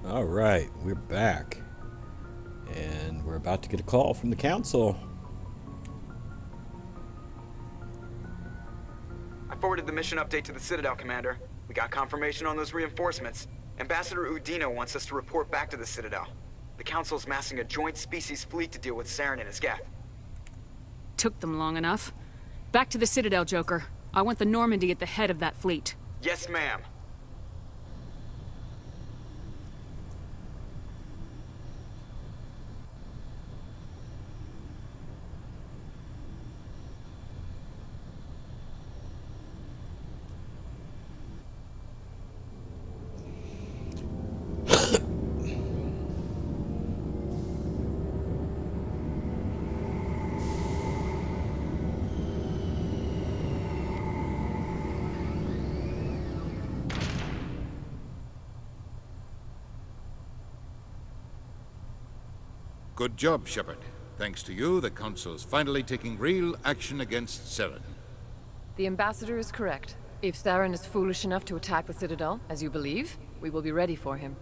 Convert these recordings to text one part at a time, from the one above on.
All right, we're back. And we're about to get a call from the council. I forwarded the mission update to the Citadel, Commander. We got confirmation on those reinforcements. Ambassador Udina wants us to report back to the Citadel. The Council's massing a joint species fleet to deal with Saren and his geth. Took them long enough. Back to the Citadel, Joker. I want the Normandy at the head of that fleet. Yes, ma'am. Good job, Shepard. Thanks to you, the Council's finally taking real action against Saren. The Ambassador is correct. If Saren is foolish enough to attack the Citadel, as you believe, we will be ready for him.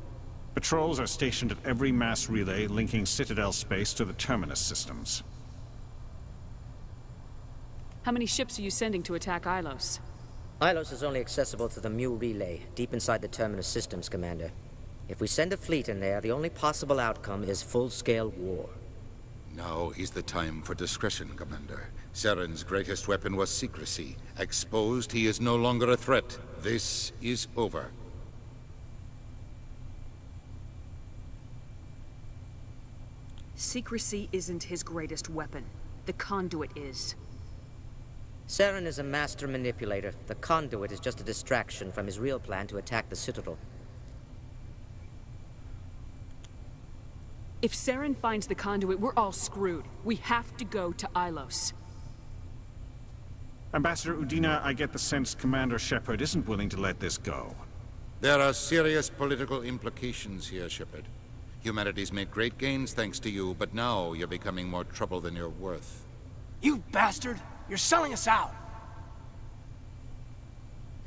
Patrols are stationed at every mass relay linking Citadel space to the Terminus systems. How many ships are you sending to attack Ilos? Ilos is only accessible to the Mu relay, deep inside the Terminus systems, Commander. If we send a fleet in there, the only possible outcome is full-scale war. Now is the time for discretion, Commander. Saren's greatest weapon was secrecy. Exposed, he is no longer a threat. This is over. Secrecy isn't his greatest weapon. The Conduit is. Saren is a master manipulator. The Conduit is just a distraction from his real plan to attack the Citadel. If Saren finds the Conduit, we're all screwed. We have to go to Ilos. Ambassador Udina, I get the sense Commander Shepard isn't willing to let this go. There are serious political implications here, Shepard. Humanity's made great gains thanks to you, but now you're becoming more trouble than you're worth. You bastard! You're selling us out!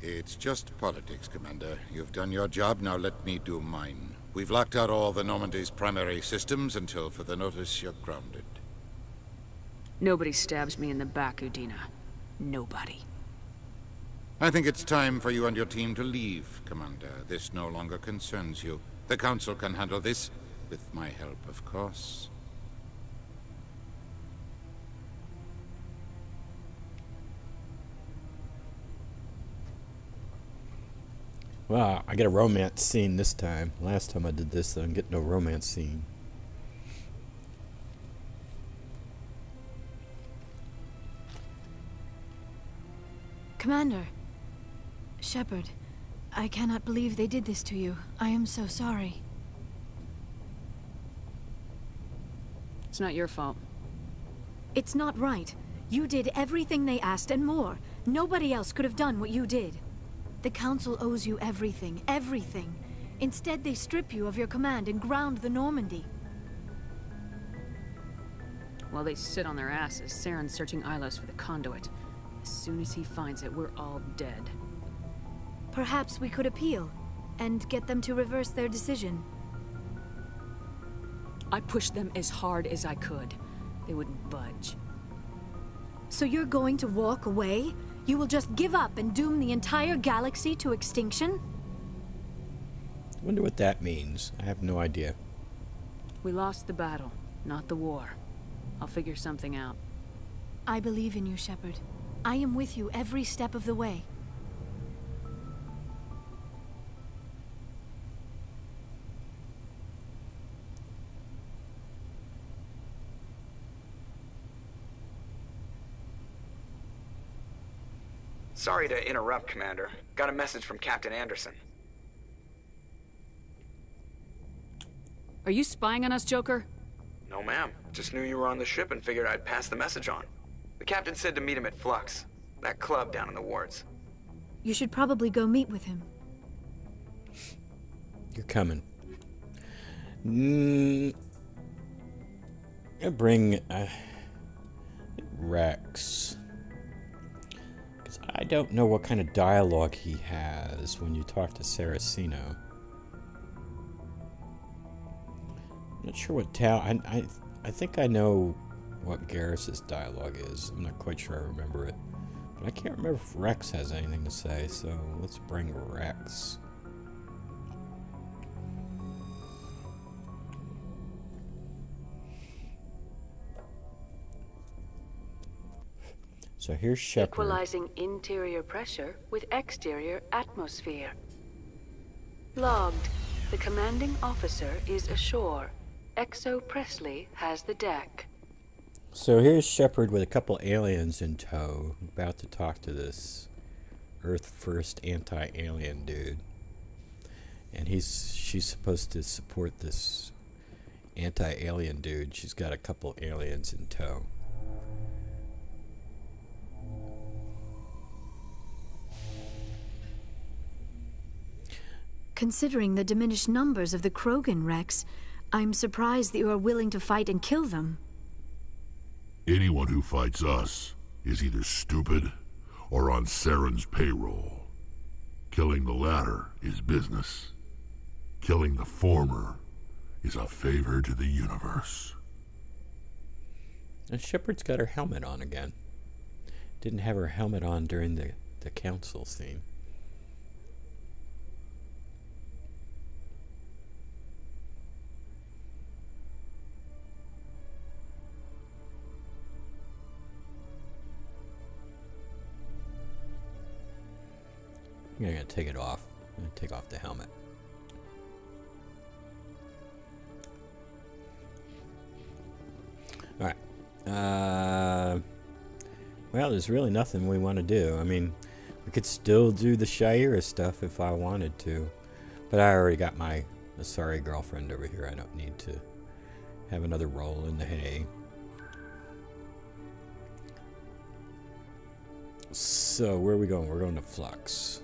It's just politics, Commander. You've done your job, now let me do mine. We've locked out all the Normandy's primary systems until further notice you're grounded. Nobody stabs me in the back, Udina. Nobody. I think it's time for you and your team to leave, Commander. This no longer concerns you. The Council can handle this, with my help, of course. Wow, I get a romance scene this time. Last time I did this, I didn't get no romance scene. Commander. Shepard, I cannot believe they did this to you. I am so sorry. It's not your fault. It's not right. You did everything they asked and more. Nobody else could have done what you did. The Council owes you everything, everything. Instead, they strip you of your command and ground the Normandy. While they sit on their asses, Saren's searching Ilos for the Conduit. As soon as he finds it, we're all dead. Perhaps we could appeal, and get them to reverse their decision. I pushed them as hard as I could. They wouldn't budge. So you're going to walk away? You will just give up and doom the entire galaxy to extinction? I wonder what that means. I have no idea. We lost the battle, not the war. I'll figure something out. I believe in you, Shepard. I am with you every step of the way. Sorry to interrupt, Commander. Got a message from Captain Anderson. Are you spying on us, Joker? No, ma'am. Just knew you were on the ship and figured I'd pass the message on. The captain said to meet him at Flux, that club down in the wards. You should probably go meet with him. You're coming. I bring Rex. Because I don't know what kind of dialogue he has when you talk to Saraceno. Not sure what I think I know what Garrus's dialogue is. I'm not quite sure I remember it. But I can't remember if Rex has anything to say, so let's bring Rex. So here's Shepard. Equalizing interior pressure with exterior atmosphere. Logged. The commanding officer is ashore. Exo Presley has the deck. So here's Shepard with a couple aliens in tow, about to talk to this Earth First anti-alien dude. And she's supposed to support this anti-alien dude. She's got a couple aliens in tow. Considering the diminished numbers of the Krogan, Rex, I'm surprised that you are willing to fight and kill them. Anyone who fights us is either stupid or on Saren's payroll. Killing the latter is business. Killing the former is a favor to the universe. And Shepard's got her helmet on again. Didn't have her helmet on during the council scene. I'm gonna take it off. I'm gonna take off the helmet. Alright. Well, there's really nothing we want to do. I mean, we could still do the Shira stuff if I wanted to. But I already got my Asari girlfriend over here. I don't need to have another roll in the hay. So, where are we going? We're going to Flux.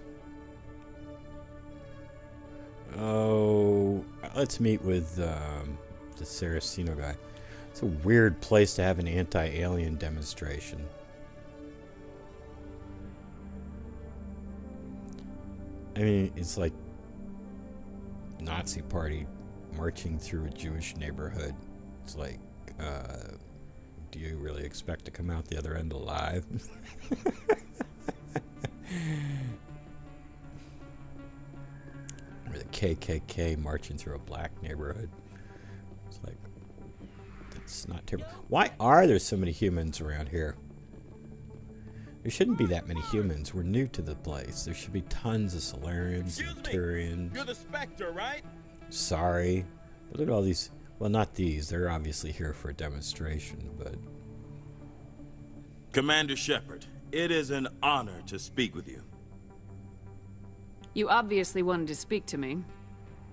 Oh, let's meet with the Saraceno guy. It's a weird place to have an anti-alien demonstration. I mean, it's like Nazi party marching through a Jewish neighborhood. It's like, do you really expect to come out the other end alive? Or the KKK marching through a black neighborhood. It's like, that's not terrible. Why are there so many humans around here? There shouldn't be that many humans. We're new to the place. There should be tons of Solarians and Turians. You're the Spectre, right? Sorry. But look at all these. Well, not these. They're obviously here for a demonstration, but... Commander Shepard, it is an honor to speak with you. You obviously wanted to speak to me.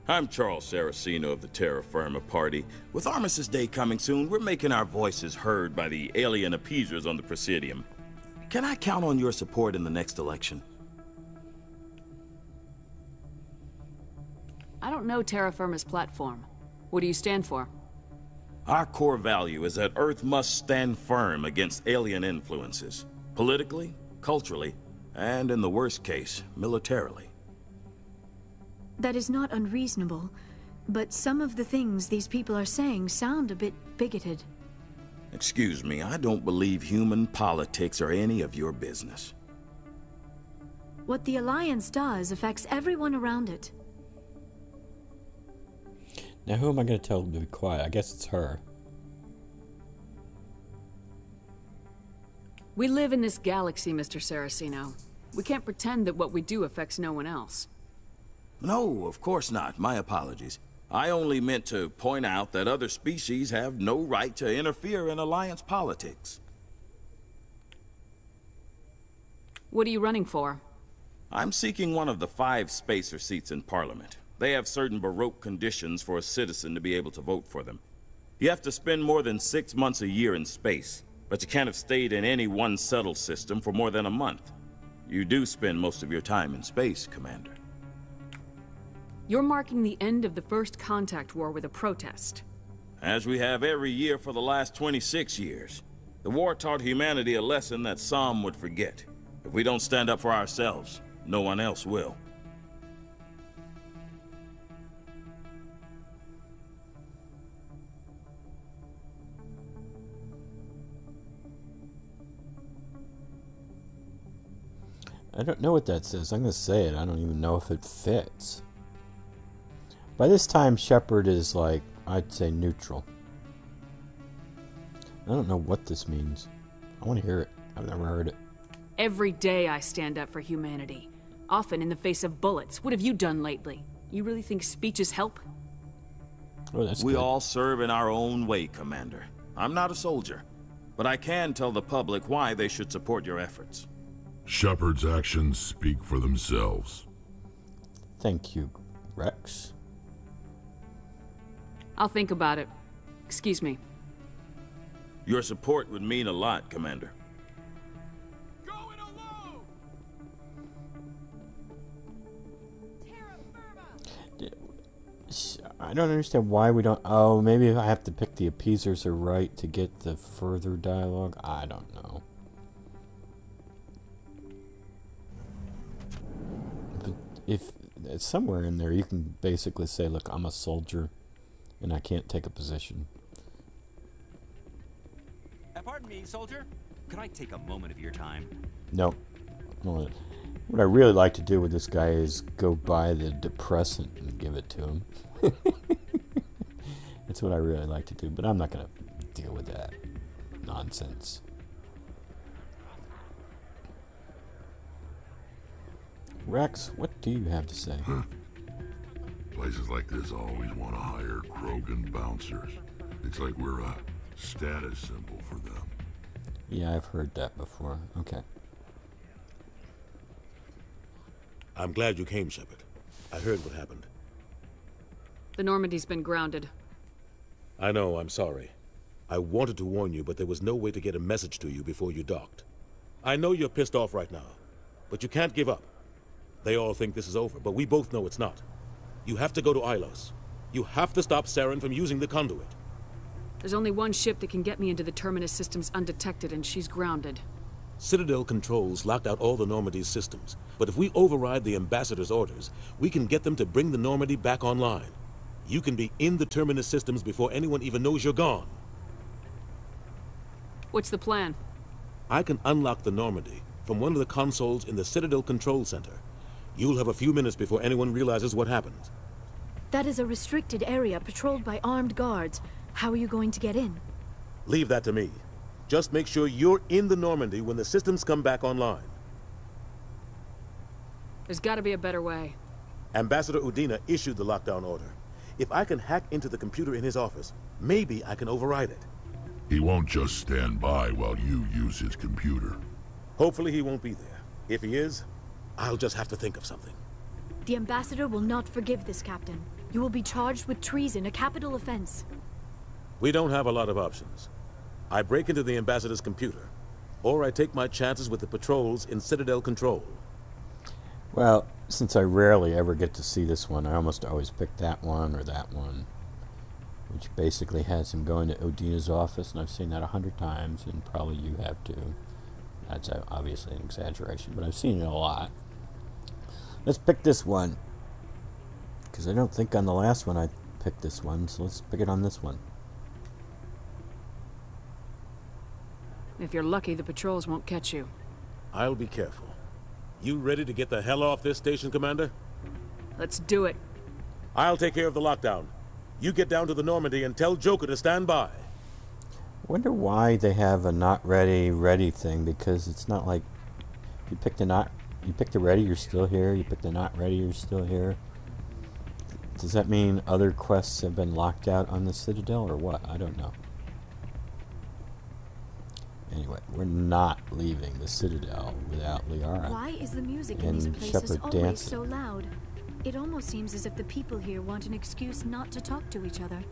I'm Charles Saraceno of the Terra Firma Party. With Armistice Day coming soon, we're making our voices heard by the alien appeasers on the Presidium. Can I count on your support in the next election? I don't know Terra Firma's platform. What do you stand for? Our core value is that Earth must stand firm against alien influences. Politically, culturally, and in the worst case, militarily. That is not unreasonable, but some of the things these people are saying sound a bit bigoted. Excuse me, I don't believe human politics are any of your business. What the Alliance does affects everyone around it. Now who am I going to tell to be quiet? I guess it's her. We live in this galaxy, Mr. Saraceno. We can't pretend that what we do affects no one else. No, of course not. My apologies. I only meant to point out that other species have no right to interfere in Alliance politics. What are you running for? I'm seeking one of the 5 spacer seats in Parliament. They have certain Baroque conditions for a citizen to be able to vote for them. You have to spend more than 6 months a year in space, but you can't have stayed in any one settled system for more than a month. You do spend most of your time in space, Commander. You're marking the end of the First Contact War with a protest. As we have every year for the last 26 years. The war taught humanity a lesson that some would forget. If we don't stand up for ourselves, no one else will. I don't know what that says. I'm going to say it. I don't even know if it fits. By this time, Shepard is like, I'd say neutral. I don't know what this means. I want to hear it. I've never heard it. Every day I stand up for humanity. Often in the face of bullets. What have you done lately? You really think speeches help? Oh, that's we good. all serve in our own way, Commander. I'm not a soldier, but I can tell the public why they should support your efforts. Shepard's actions speak for themselves. Thank you, Rex. I'll think about it. Excuse me. Your support would mean a lot, Commander. I don't understand why we don't... Oh, maybe I have to pick the appeasers are right to get the further dialogue. I don't know. But if somewhere in there you can basically say, look, I'm a soldier and I can't take a position. Pardon me, soldier. Could I take a moment of your time? No. What I really like to do with this guy is go buy the depressant and give it to him. That's what I really like to do, but I'm not going to deal with that nonsense. Rex, what do you have to say? Places like this always want to hire Krogan bouncers. It's like we're a status symbol for them. Yeah, I've heard that before. Okay. I'm glad you came, Shepard. I heard what happened. The Normandy's been grounded. I know, I'm sorry. I wanted to warn you, but there was no way to get a message to you before you docked. I know you're pissed off right now, but you can't give up. They all think this is over, but we both know it's not. You have to go to Ilos. You have to stop Saren from using the Conduit. There's only one ship that can get me into the Terminus systems undetected, and she's grounded. Citadel controls locked out all the Normandy's systems, but if we override the Ambassador's orders, we can get them to bring the Normandy back online. You can be in the Terminus systems before anyone even knows you're gone. What's the plan? I can unlock the Normandy from one of the consoles in the Citadel Control Center. You'll have a few minutes before anyone realizes what happened. That is a restricted area patrolled by armed guards. How are you going to get in? Leave that to me. Just make sure you're in the Normandy when the systems come back online. There's got to be a better way. Ambassador Udina issued the lockdown order. If I can hack into the computer in his office, maybe I can override it. He won't just stand by while you use his computer. Hopefully he won't be there. If he is, I'll just have to think of something. The Ambassador will not forgive this, Captain. You will be charged with treason, a capital offense. We don't have a lot of options. I break into the Ambassador's computer, or I take my chances with the patrols in Citadel Control. Well, since I rarely ever get to see this one, I almost always pick that one or that one, which basically has him going to Udina's office, and I've seen that 100 times, and probably you have too. That's obviously an exaggeration, but I've seen it a lot. Let's pick this one, because I don't think on the last one I picked this one, so let's pick it on this one. If you're lucky, the patrols won't catch you. I'll be careful. You ready to get the hell off this station, Commander? Let's do it. I'll take care of the lockdown. You get down to the Normandy and tell Joker to stand by. Wonder why they have a not ready thing, because it's not like you pick the ready, you're still here. You pick the not ready, you're still here. Does that mean other quests have been locked out on the Citadel or what? I don't know. Anyway, we're not leaving the Citadel without Liara. Why is the music in these places Shepard always dancing. so loud? It almost seems as if the people here want an excuse not to talk to each other.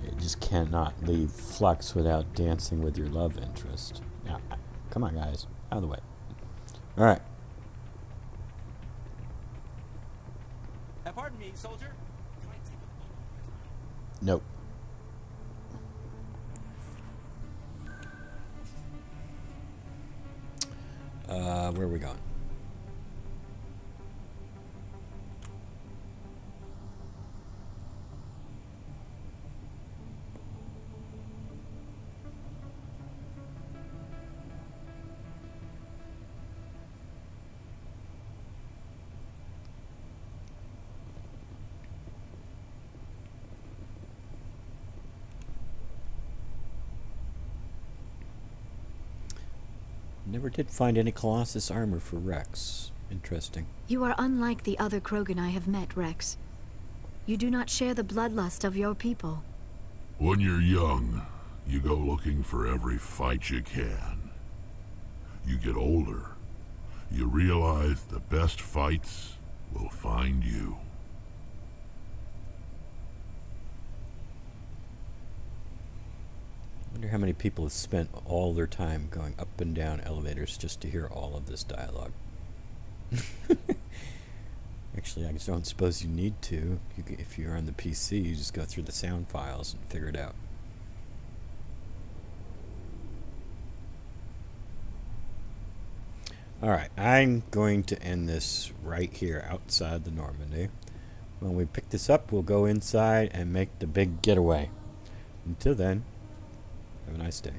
You just cannot leave Flux without dancing with your love interest. Now, come on, guys. Out of the way. All right. Pardon me, soldier. Nope. Where are we going? Never did find any Colossus armor for Rex. Interesting. You are unlike the other Krogan I have met, Rex. You do not share the bloodlust of your people. When you're young, you go looking for every fight you can. You get older, you realize the best fights will find you. I wonder how many people have spent all their time going up and down elevators just to hear all of this dialogue. Actually, I don't suppose you need to. If you're on the PC, you just go through the sound files and figure it out. Alright, I'm going to end this right here outside the Normandy. When we pick this up, we'll go inside and make the big getaway. Until then, have a nice day.